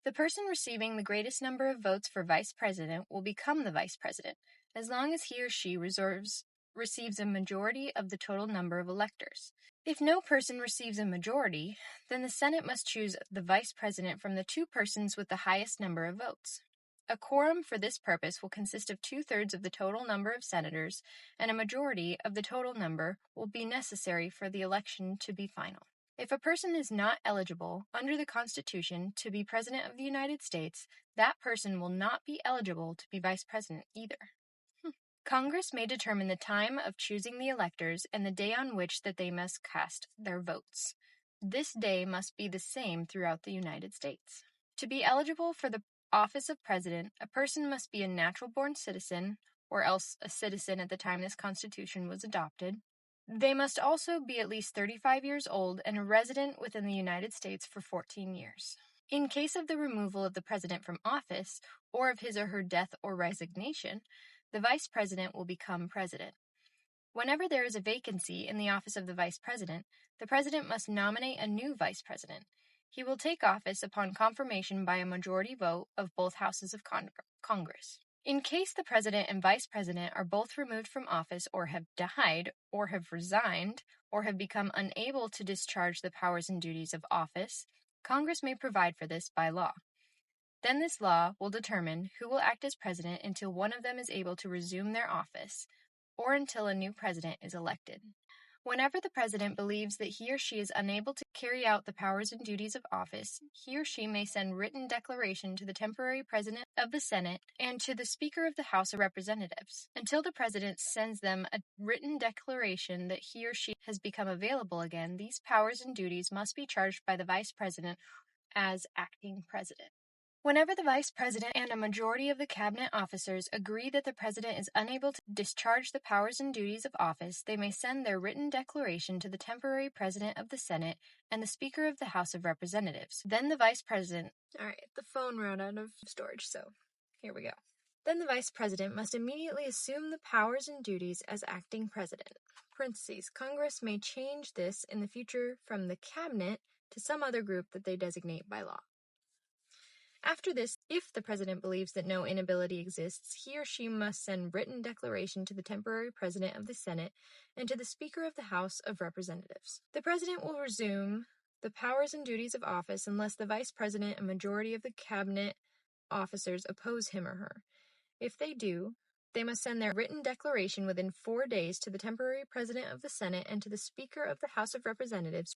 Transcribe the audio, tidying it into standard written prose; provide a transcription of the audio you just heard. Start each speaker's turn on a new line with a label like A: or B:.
A: The person receiving the greatest number of votes for vice president will become the vice president, as long as he or she receives a majority of the total number of electors. If no person receives a majority, then the Senate must choose the vice president from the two persons with the highest number of votes. A quorum for this purpose will consist of 2/3 of the total number of senators, and a majority of the total number will be necessary for the election to be final. If a person is not eligible under the Constitution to be President of the United States, that person will not be eligible to be Vice President either. Congress may determine the time of choosing the electors and the day on which that they must cast their votes. This day must be the same throughout the United States. To be eligible for the office of President, a person must be a natural-born citizen, or else a citizen at the time this Constitution was adopted. They must also be at least 35 years old and a resident within the United States for 14 years. In case of the removal of the president from office, or of his or her death or resignation, the vice president will become president. Whenever there is a vacancy in the office of the vice president must nominate a new vice president. He will take office upon confirmation by a majority vote of both houses of Congress. In case the president and vice president are both removed from office or have died, or have resigned, or have become unable to discharge the powers and duties of office, Congress may provide for this by law. Then this law will determine who will act as president until one of them is able to resume their office, or until a new president is elected. Whenever the president believes that he or she is unable to carry out the powers and duties of office, he or she may send written declaration to the temporary president of the Senate and to the Speaker of the House of Representatives. Until the president sends them a written declaration that he or she has become available again, these powers and duties must be charged by the vice president as acting president. Whenever the vice president and a majority of the cabinet officers agree that the president is unable to discharge the powers and duties of office, they may send their written declaration to the temporary president of the Senate and the Speaker of the House of Representatives. Then the vice president... Alright, the phone ran out of storage, so here we go. Then the vice president must immediately assume the powers and duties as acting president. Parentheses, Congress may change this in the future from the cabinet to some other group that they designate by law. After this, if the president believes that no inability exists, he or she must send written declaration to the temporary president of the Senate and to the Speaker of the House of Representatives. The president will resume the powers and duties of office unless the vice president and majority of the cabinet officers oppose him or her. If they do, they must send their written declaration within 4 days to the temporary president of the Senate and to the Speaker of the House of Representatives